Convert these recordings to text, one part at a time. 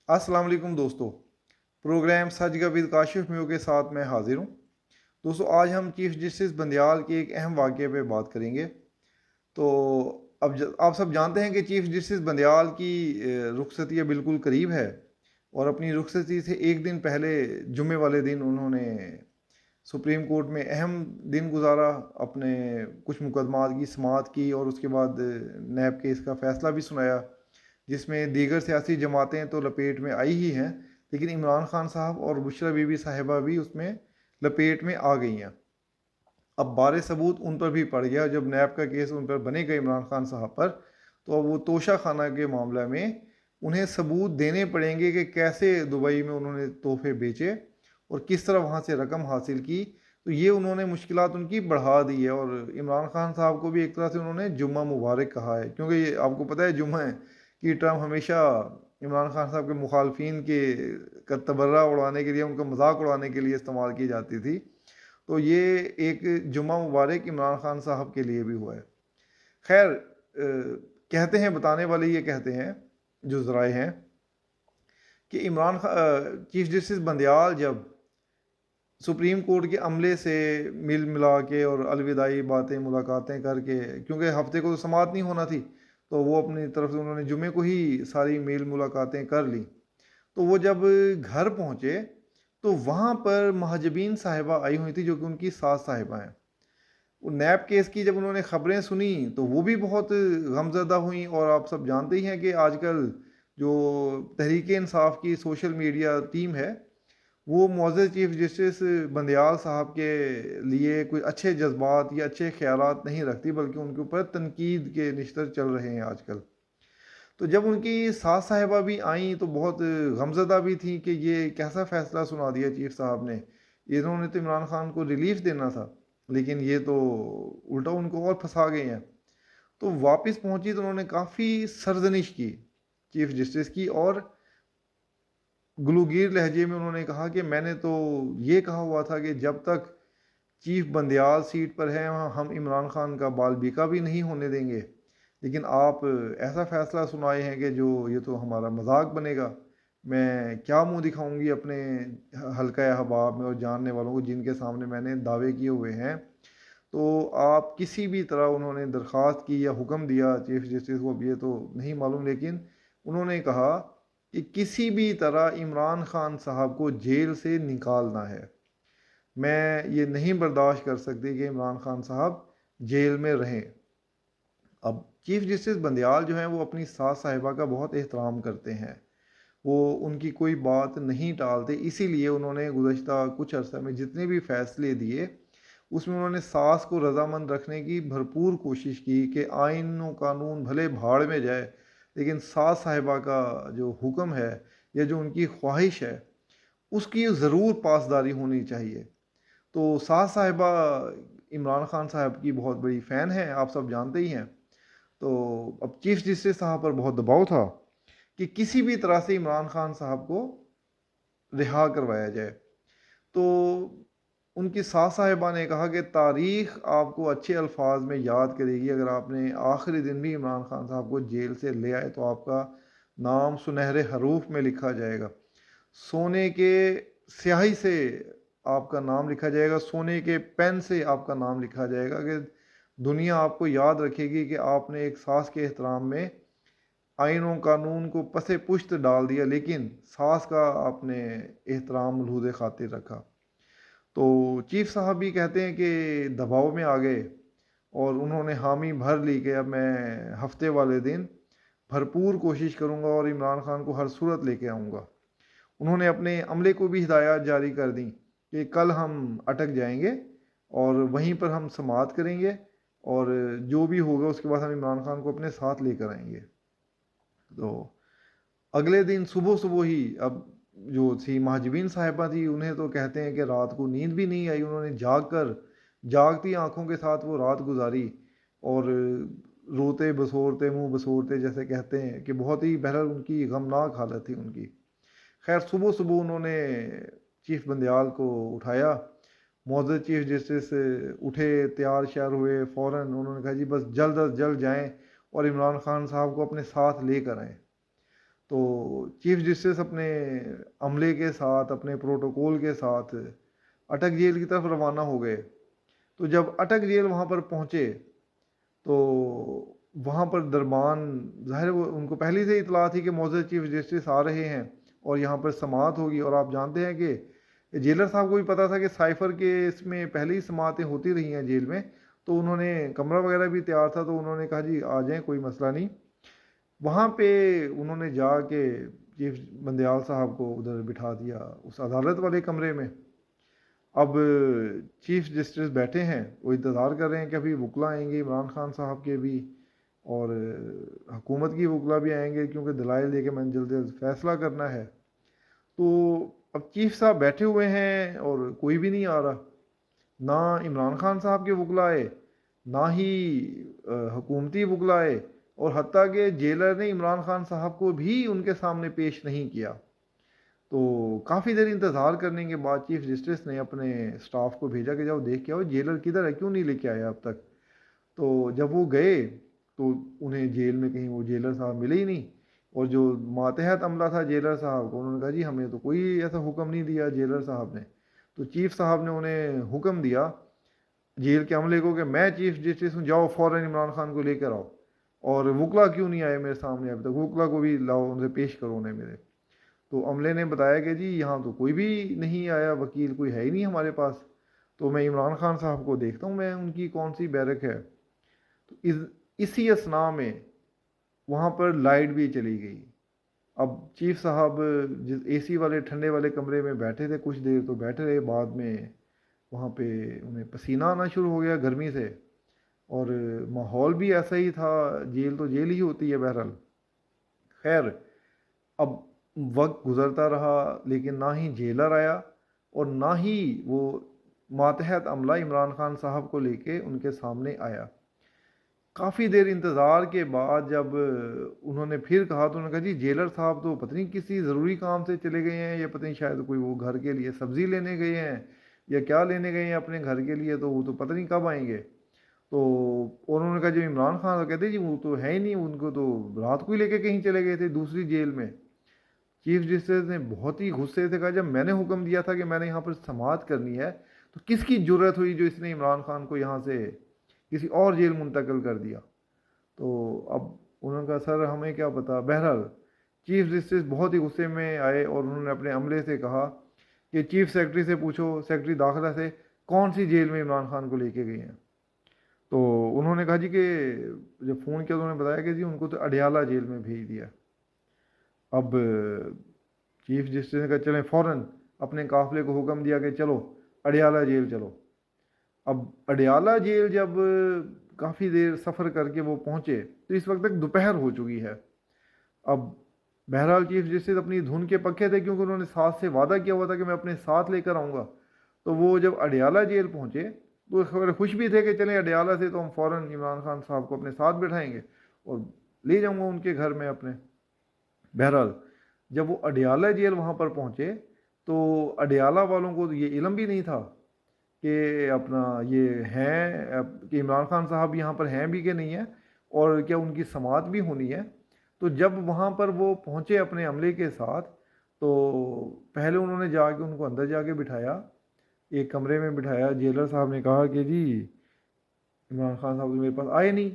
अस्सलाम वालेकुम दोस्तों। प्रोग्राम सच का विद काशिफ म्यू के साथ मैं हाजिर हूँ। दोस्तों, आज हम चीफ जस्टिस बंदयाल के एक अहम वाक़े पे बात करेंगे। तो आप सब जानते हैं कि चीफ जस्टिस बंदयाल की रुखसती बिल्कुल करीब है, और अपनी रुखसती से एक दिन पहले जुम्मे वाले दिन उन्होंने सुप्रीम कोर्ट में अहम दिन गुजारा। अपने कुछ मुकदमात की समाअत की और उसके बाद नैब केस का फ़ैसला भी सुनाया, जिसमें दीगर सियासी जमातें तो लपेट में आई ही हैं, लेकिन इमरान खान साहब और बुशरा बीबी साहिबा भी उसमें लपेट में आ गई हैं। अब बारे सबूत उन पर भी पड़ गया। जब नैब का केस उन पर बनेगा इमरान खान साहब पर, तो अब वो तोशा खाना के मामले में उन्हें सबूत देने पड़ेंगे कि कैसे दुबई में उन्होंने तोहफे बेचे और किस तरह वहाँ से रकम हासिल की। तो ये उन्होंने मुश्किलात उनकी बढ़ा दी है, और इमरान खान साहब को भी एक तरह से उन्होंने जुम्मा मुबारक कहा है, क्योंकि ये आपको पता है जुम्मा की टर्म हमेशा इमरान खान साहब के मुखालफिन के का तबर्रा उड़ाने के लिए, उनका मजाक उड़ाने के लिए इस्तेमाल की जाती थी। तो ये एक जुम्मा मुबारक इमरान खान साहब के लिए भी हुआ है। खैर, कहते हैं, बताने वाले ये कहते हैं, जो ज़राए हैं, कि चीफ जस्टिस बंदयाल जब सुप्रीम कोर्ट के अमले से मिल मिला के और अलविदाई बातें मुलाकातें करके, क्योंकि हफ्ते को तो समाअत नहीं होना थी, तो वो अपनी तरफ से उन्होंने जुमे को ही सारी मेल मुलाकातें कर ली। तो वो जब घर पहुँचे तो वहाँ पर महाजबीन साहिबा आई हुई थी, जो कि उनकी सास साहिबा हैं। वो नैब केस की जब उन्होंने ख़बरें सुनी तो वो भी बहुत गमज़दा हुई। और आप सब जानते ही हैं कि आजकल जो तहरीक इंसाफ की सोशल मीडिया टीम है, वो मुअज़्ज़ज़ चीफ जस्टिस बंदयाल साहब के लिए कोई अच्छे जज्बात या अच्छे ख्यालात नहीं रखती, बल्कि उनके ऊपर तनकीद के निश्तर चल रहे हैं आजकल। तो जब उनकी सास साहिबा भी आईं तो बहुत गमज़दा भी थी कि ये कैसा फ़ैसला सुना दिया चीफ साहब ने। इन्होंने तो इमरान खान को रिलीफ देना था, लेकिन ये तो उल्टा उनको और फंसा गए हैं। तो वापस पहुंची तो उन्होंने काफ़ी सरजनिश की चीफ जस्टिस की, और गलूगीर लहजे में उन्होंने कहा कि मैंने तो ये कहा हुआ था कि जब तक चीफ बंदयाल सीट पर है हम इमरान खान का बाल बीका भी नहीं होने देंगे, लेकिन आप ऐसा फ़ैसला सुनाए हैं कि जो ये तो हमारा मजाक बनेगा। मैं क्या मुंह दिखाऊंगी अपने हल्का अहबाब में और जानने वालों को जिनके सामने मैंने दावे किए हुए हैं। तो आप किसी भी तरह, उन्होंने दरख्वास्त की या हुक्म दिया चीफ जस्टिस को, अब ये तो नहीं मालूम, लेकिन उन्होंने कहा कि किसी भी तरह इमरान खान साहब को जेल से निकालना है। मैं ये नहीं बर्दाश्त कर सकती कि इमरान खान साहब जेल में रहें। अब चीफ जस्टिस बंदयाल जो हैं वो अपनी सास साहिबा का बहुत एहतराम करते हैं, वो उनकी कोई बात नहीं टालते। इसीलिए उन्होंने गुज़श्ता कुछ अर्सा में जितने भी फ़ैसले दिए, उसमें उन्होंने सास को रजामंद रखने की भरपूर कोशिश की कि आइन व कानून भले भाड़ में जाए, लेकिन सास साहिबा का जो हुक्म है या जो उनकी ख्वाहिश है, उसकी ज़रूर पासदारी होनी चाहिए। तो सास साहिबा इमरान खान साहब की बहुत बड़ी फ़ैन है, आप सब जानते ही हैं। तो अब चीफ जस्टिस साहब पर बहुत दबाव था कि किसी भी तरह से इमरान खान साहब को रिहा करवाया जाए। तो उनकी सास साहिबा ने कहा कि तारीख़ आपको अच्छे अल्फाज में याद करेगी अगर आपने आखिरी दिन भी इमरान खान साहब को जेल से ले आए, तो आपका नाम सुनहरे हरूफ में लिखा जाएगा, सोने के स्याही से आपका नाम लिखा जाएगा, सोने के पेन से आपका नाम लिखा जाएगा, कि दुनिया आपको याद रखेगी कि आपने एक सास के एहतराम में आइन व कानून को पसे पुश्त डाल दिया, लेकिन सास का आपने एहतराम मलहूज़ खातिर रखा। तो चीफ साहब भी कहते हैं कि दबाव में आ गए, और उन्होंने हामी भर ली कि अब मैं हफ्ते वाले दिन भरपूर कोशिश करूंगा और इमरान खान को हर सूरत लेके आऊँगा। उन्होंने अपने अमले को भी हिदायत जारी कर दी कि कल हम अटक जाएंगे और वहीं पर हम समाअत करेंगे, और जो भी होगा उसके बाद हम इमरान खान को अपने साथ लेकर आएंगे। तो अगले दिन सुबह सुबह ही, अब जो थी महाजबीन साहिबा थी, उन्हें तो कहते हैं कि रात को नींद भी नहीं आई, उन्होंने जागती आंखों के साथ वो रात गुजारी, और रोते बसोरते मुंह बसोरते जैसे कहते हैं कि बहुत ही बहरहाल उनकी गमनाक हालत थी उनकी। खैर, सुबह सुबह उन्होंने चीफ बंदयाल को उठाया। मौजूद चीफ जस्टिस उठे, तैयार श्यार हुए, फ़ौरन उन्होंने कहा जी बस जल्द अज जल्द जाएं और इमरान खान साहब को अपने साथ लेकर आएँ। تو چیف جسٹس اپنے عملے کے ساتھ اپنے پروٹوکول کے ساتھ اٹک جیل کی طرف روانہ ہو گئے. تو جب اٹک جیل وہاں پر پہنچے تو وہاں پر دربان ظاہر وہ ان کو پہلے سے اطلاع تھی کہ معزز چیف جسٹس آ رہے ہیں اور یہاں پر سماعت ہوگی. اور آپ جانتے ہیں کہ جیلر صاحب کو بھی پتا تھا کہ سائفر کے اس میں پہلے ہی سماعتیں ہوتی رہی ہیں جیل میں, تو انہوں نے کمرہ وغیرہ بھی تیار تھا, تو انہوں نے کہا جی آ جائیں, کوئی مسئلہ نہیں. وہاں پہ انہوں نے جا کے چیف بندیال صاحب کو ادھر بٹھا دیا اس عدالت والے کمرے میں. اب چیف جسٹس بیٹھے ہیں, وہ انتظار کر رہے ہیں کہ ابھی وکلا آئیں گے عمران خان صاحب کے بھی, اور حکومت کی وکلا بھی آئیں گے, کیونکہ دلائل دے کے میں نے جلد جلد فیصلہ کرنا ہے. تو اب چیف صاحب بیٹھے ہوئے ہیں اور کوئی بھی نہیں آ رہا, نہ عمران خان صاحب کے وکلا آئے, نہ ہی حکومتی وکلا آئے, اور حتیٰ کہ جیلر نے عمران خان صاحب کو بھی ان کے سامنے پیش نہیں کیا. تو کافی دیر انتظار کرنے کے بعد چیف جسٹس نے اپنے سٹاف کو بھیجا کہ جاؤ دیکھ کے آؤ جیلر کدھر ہے, کیوں نہیں لے کے آیا اب تک. تو جب وہ گئے تو انہیں جیل میں کہیں وہ جیلر صاحب ملے ہی نہیں, اور جو ماتحت عملہ تھا جیلر صاحب کو, انہوں نے کہا جی ہمیں تو کوئی ایسا حکم نہیں دیا جیلر صاحب نے. تو چیف صاحب نے انہیں حکم دیا جیل کے عملے کو کہ میں چیف جسٹس ہوں, جاؤ فوراً عمران خان کو لے کر آؤ, اور وکلا کیوں نہیں آئے میرے سامنے ابھی تک, وکلا کو بھی لاؤ, ان سے پیش کرو انہیں میرے. تو عملے نے بتایا کہ جی یہاں تو کوئی بھی نہیں آیا, وکیل کوئی ہے ہی نہیں ہمارے پاس, تو میں عمران خان صاحب کو دیکھتا ہوں میں ان کی کون سی بیرک ہے. تو اسی اسنا میں وہاں پر لائٹ بھی چلی گئی. اب چیف صاحب جس اے سی والے ٹھنڈے والے کمرے میں بیٹھے تھے, کچھ دیر تو بیٹھے رہے, بعد میں وہاں پہ انہیں پسینہ آنا شروع ہو گیا گرمی سے, اور ماحول بھی ایسا ہی تھا, جیل تو جیل ہی ہوتی ہے بہرحال. خیر اب وقت گزرتا رہا لیکن نہ ہی جیلر آیا اور نہ ہی وہ ماتحت عملہ عمران خان صاحب کو لے کے ان کے سامنے آیا. کافی دیر انتظار کے بعد جب انہوں نے پھر کہا تو انہوں نے کہا جی جیلر صاحب تو پتہ نہیں کسی ضروری کام سے چلے گئے ہیں, یا پتہ نہیں شاید کوئی وہ گھر کے لیے سبزی لینے گئے ہیں یا کیا لینے گئے ہیں اپنے گھر کے لیے, تو وہ تو پتہ نہیں کب آئیں گے. تو انہوں نے کہا جو عمران خان تو کہتے جی وہ تو ہے ہی نہیں, ان کو تو رات کو ہی لے کے کہیں چلے گئے تھے دوسری جیل میں. چیف جسٹس نے بہت ہی غصے سے کہا جب میں نے حکم دیا تھا کہ میں نے یہاں پر سماعت کرنی ہے, تو کس کی جرت ہوئی جو اس نے عمران خان کو یہاں سے کسی اور جیل منتقل کر دیا. تو اب انہوں نے کہا سر ہمیں کیا پتا. بہرحال چیف جسٹس بہت ہی غصے میں آئے اور انہوں نے اپنے عملے سے کہا کہ چیف سیکرٹری سے پوچھو, سیکرٹری داخلہ سے, کون سی جیل میں عمران خان کو لے کے گئے ہیں. تو انہوں نے کہا جی کہ جب فون کیا تو انہوں نے بتایا کہ جی ان کو تو اڈیالہ جیل میں بھیج دیا. اب چیف جسٹس نے کہا چلیں فوراً اپنے قافلے کو حکم دیا کہ چلو اڈیالہ جیل چلو. اب اڈیالہ جیل جب کافی دیر سفر کر کے وہ پہنچے تو اس وقت تک دوپہر ہو چکی ہے. اب بہرحال چیف جسٹس اپنی دھن کے پکے تھے, کیونکہ انہوں نے ساتھ سے وعدہ کیا ہوا تھا کہ میں اپنے ساتھ لے کر آؤں گا. تو وہ جب اڈیالہ جیل پہنچے تو خبر خوش بھی تھے کہ چلیں اڈیالہ سے تو ہم فوراً عمران خان صاحب کو اپنے ساتھ بٹھائیں گے اور لے جاؤں گا ان کے گھر میں اپنے. بہرحال جب وہ اڈیالہ جیل وہاں پر پہنچے تو اڈیالہ والوں کو یہ علم بھی نہیں تھا کہ اپنا یہ ہیں کہ عمران خان صاحب یہاں پر ہیں بھی کہ نہیں ہیں, اور کیا ان کی سماعت بھی ہونی ہے. تو جب وہاں پر وہ پہنچے اپنے عملے کے ساتھ, تو پہلے انہوں نے جا کے ان کو اندر جا کے بٹھایا, ایک کمرے میں بٹھایا. جیلر صاحب نے کہا کہ جی عمران خان صاحب تو میرے پاس آئے نہیں.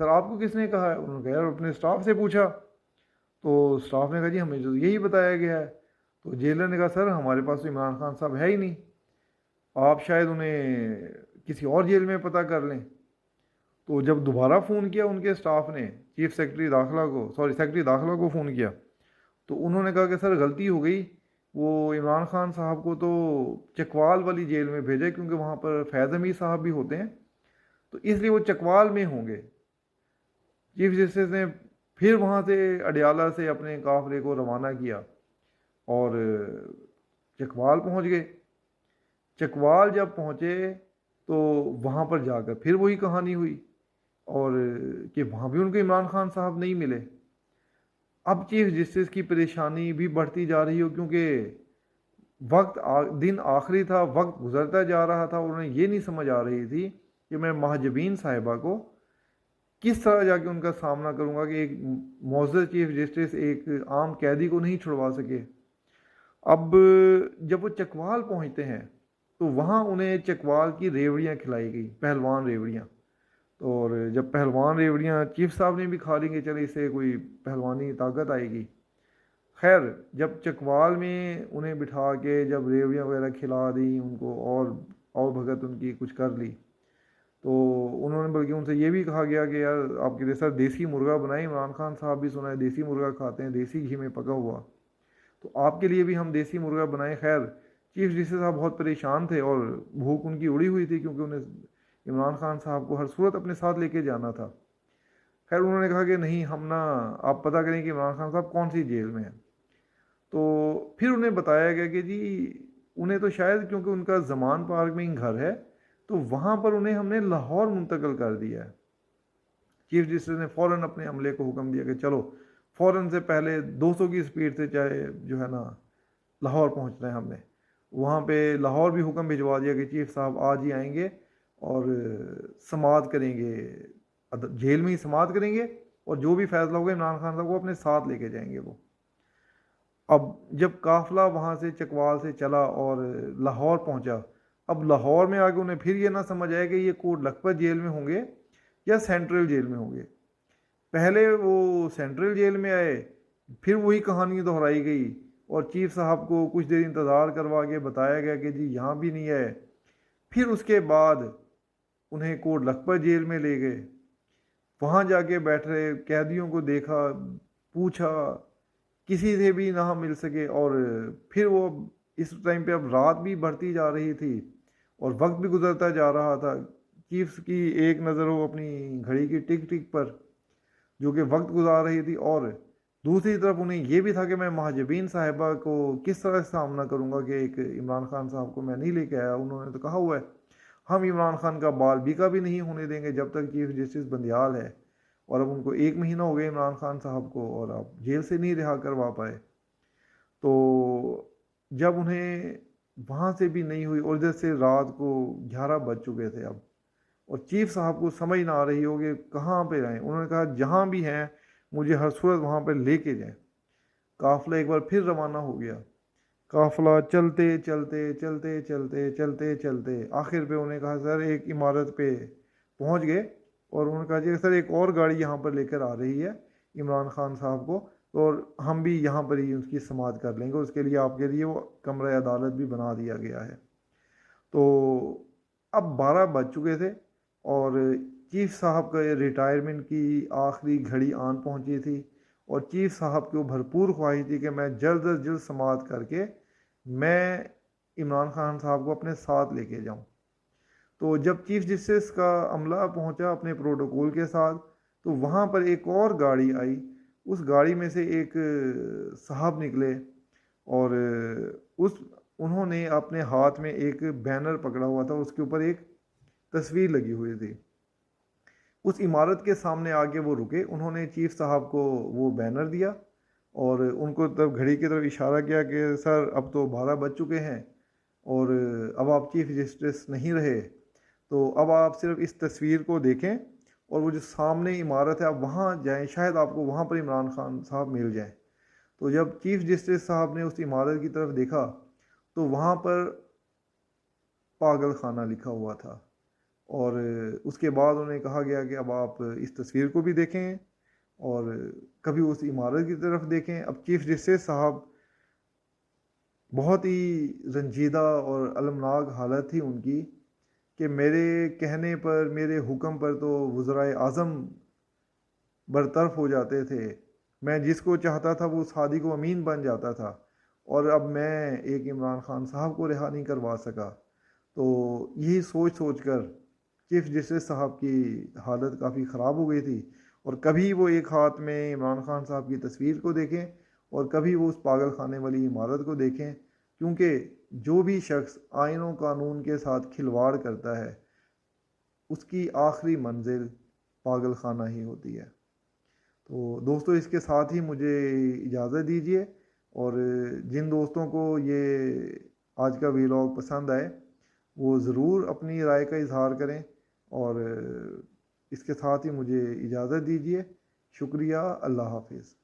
سر آپ کو کس نے کہا ہے؟ انہوں نے کہا یار اپنے اسٹاف سے پوچھا. تو اسٹاف نے کہا جی ہمیں تو یہی بتایا گیا ہے. تو جیلر نے کہا سر ہمارے پاس تو عمران خان صاحب ہے ہی نہیں, آپ شاید انہیں کسی اور جیل میں پتہ کر لیں. تو جب دوبارہ فون کیا ان کے اسٹاف نے چیف سیکرٹری داخلہ کو, سیکرٹری داخلہ کو فون کیا, تو انہوں نے کہا کہ سر غلطی ہو گئی, وہ عمران خان صاحب کو تو چکوال والی جیل میں بھیجے کیونکہ وہاں پر فیض حمید صاحب بھی ہوتے ہیں, تو اس لیے وہ چکوال میں ہوں گے. چیف جسٹس نے پھر وہاں سے اڈیالہ سے اپنے قافلے کو روانہ کیا اور چکوال پہنچ گئے. چکوال جب پہنچے تو وہاں پر جا کر پھر وہی کہانی ہوئی, اور کہ وہاں بھی ان کو عمران خان صاحب نہیں ملے. اب چیف جسٹس کی پریشانی بھی بڑھتی جا رہی ہو, کیونکہ دن آخری تھا, وقت گزرتا جا رہا تھا, اور انہیں یہ نہیں سمجھ آ رہی تھی کہ میں محجبین صاحبہ کو किस तरह जाके उनका सामना करूँगा कि एक मौजूद चीफ जस्टिस एक आम कैदी को नहीं छुड़वा सके। अब जब वो चकवाल पहुँचते हैं तो वहाँ उन्हें चकवाल की रेवड़ियाँ खिलाई गई, पहलवान रेवड़ियाँ। तो और जब पहलवान रेवड़ियाँ चीफ साहब ने भी खा ली कि चल इससे कोई पहलवानी ताकत आएगी। खैर जब चकवाल में उन्हें बिठा के जब रेवड़ियाँ वगैरह खिला दी उनको और भगत उनकी कुछ कर ली, तो उन्होंने बल्कि उनसे ये भी कहा गया कि यार आपके लिए सर देसी मुर्गा बनाए, इमरान खान साहब भी सुना है देसी मुर्गा खाते हैं, देसी घी में पका हुआ, तो आपके लिए भी हम देसी मुर्गा बनाए। खैर चीफ जस्टिस साहब बहुत परेशान थे और भूख उनकी उड़ी हुई थी क्योंकि उन्हें इमरान खान साहब को हर सूरत अपने साथ लेके जाना था। खैर उन्होंने कहा कि नहीं, हम ना आप पता करें कि इमरान खान साहब कौन सी जेल में है। तो फिर उन्हें बताया गया कि जी उन्हें तो शायद क्योंकि उनका जमान पार्क में ही घर है तो वहाँ पर उन्हें हमने लाहौर मुंतकिल कर दिया है। चीफ जस्टिस ने फ़ौरन अपने अमले को हुक्म दिया कि चलो फ़ौरन से पहले 200 की स्पीड से चाहे जो है ना लाहौर पहुँचना है हमने। वहाँ पे लाहौर भी हुक्म भिजवा दिया कि चीफ साहब आज ही आएंगे और समाअत करेंगे, जेल में ही समाअत करेंगे और जो भी फैसला होगा इमरान खान साहब को अपने साथ लेके जाएंगे वो। अब जब काफिला वहाँ से चकवाल से चला और लाहौर पहुँचा, अब लाहौर में आके उन्हें फिर ये ना समझ आया कि ये कोट लखपत जेल में होंगे या सेंट्रल जेल में होंगे। पहले वो सेंट्रल जेल में आए, फिर वही कहानी दोहराई गई और चीफ साहब को कुछ देर इंतज़ार करवा के बताया गया कि जी यहाँ भी नहीं आए। फिर उसके बाद उन्हें कोट लखपत जेल में ले गए, वहाँ जाके बैठे कैदियों को देखा, पूछा, किसी से भी ना मिल सके। और फिर वो इस टाइम पे अब रात भी बढ़ती जा रही थी और वक्त भी गुजरता जा रहा था। चीफ्स की एक नज़र हो अपनी घड़ी की टिक टिक पर जो कि वक्त गुजार रही थी, और दूसरी तरफ उन्हें यह भी था कि मैं महाजबीन साहिबा को किस तरह से सामना करूंगा कि एक इमरान खान साहब को मैं नहीं लेके आया। उन्होंने तो कहा हुआ है हम इमरान खान का बाल बीका भी नहीं होने देंगे जब तक चीफ जस्टिस बंदियाल है, और अब उनको 1 महीना हो गया इमरान खान साहब को और अब जेल से नहीं रिहा करवा पाए। तो जब उन्हें वहाँ से भी नहीं हुई और इधर से रात को 11 बज चुके थे अब, और चीफ साहब को समझ ना आ रही हो कि कहाँ पे रहें, उन्होंने कहा जहाँ भी हैं मुझे हर सूरत वहाँ पर लेके जाएं। काफिला एक बार फिर रवाना हो गया। काफिला चलते चलते चलते चलते चलते चलते आखिर पे उन्हें कहा सर एक इमारत पे पहुँच गए, और उन्होंने कहा जी सर एक और गाड़ी यहाँ पर लेकर आ रही है इमरान खान साहब को, और हम भी यहाँ पर ही उसकी समाअत कर लेंगे, उसके लिए आपके लिए वो कमरा अदालत भी बना दिया गया है। तो अब 12 बज चुके थे और चीफ साहब का रिटायरमेंट की आखिरी घड़ी आन पहुंची थी, और चीफ साहब को भरपूर ख्वाहिश थी कि मैं जल्द अज जल्द समाअत करके मैं इमरान खान साहब को अपने साथ लेके जाऊं। तो जब चीफ जस्टिस का अमला पहुंचा अपने प्रोटोकॉल के साथ, तो वहाँ पर एक और गाड़ी आई। उस गाड़ी में से एक साहब निकले और उस उन्होंने अपने हाथ में एक बैनर पकड़ा हुआ था, उसके ऊपर एक तस्वीर लगी हुई थी। उस इमारत के सामने आके वो रुके, उन्होंने चीफ साहब को वो बैनर दिया और उनको तब घड़ी की तरफ इशारा किया कि सर अब तो 12 बज चुके हैं और अब आप चीफ जस्टिस नहीं रहे, तो अब आप सिर्फ इस तस्वीर को देखें और वो जो सामने इमारत है आप वहाँ जाएं, शायद आपको वहाँ पर इमरान खान साहब मिल जाएं। तो जब चीफ जस्टिस साहब ने उस इमारत की तरफ देखा तो वहाँ पर पागल खाना लिखा हुआ था, और उसके बाद उन्हें कहा गया कि अब आप इस तस्वीर को भी देखें और कभी उस इमारत की तरफ देखें। अब चीफ जस्टिस साहब बहुत ही रंजीदा और अलमनाक हालत थी उनकी कि मेरे कहने पर, मेरे हुक्म पर तो वज़राए आज़म बरतरफ हो जाते थे, मैं जिसको चाहता था वो सादी को अमीन बन जाता था, और अब मैं एक इमरान खान साहब को रिहा नहीं करवा सका। तो यही सोच सोच कर चीफ जस्टिस साहब की हालत काफ़ी ख़राब हो गई थी, और कभी वो एक हाथ में इमरान खान साहब की तस्वीर को देखें और कभी वो उस पागल खाने वाली इमारत को देखें, क्योंकि जो भी शख्स आइन व कानून के साथ खिलवाड़ करता है उसकी आखिरी मंजिल पागल खाना ही होती है। तो दोस्तों इसके साथ ही मुझे इजाज़त दीजिए, और जिन दोस्तों को ये आज का वीलॉग पसंद आए वो ज़रूर अपनी राय का इजहार करें, और اس کے ساتھ ہی مجھے اجازت دیجیے، شکریہ، اللہ حافظ۔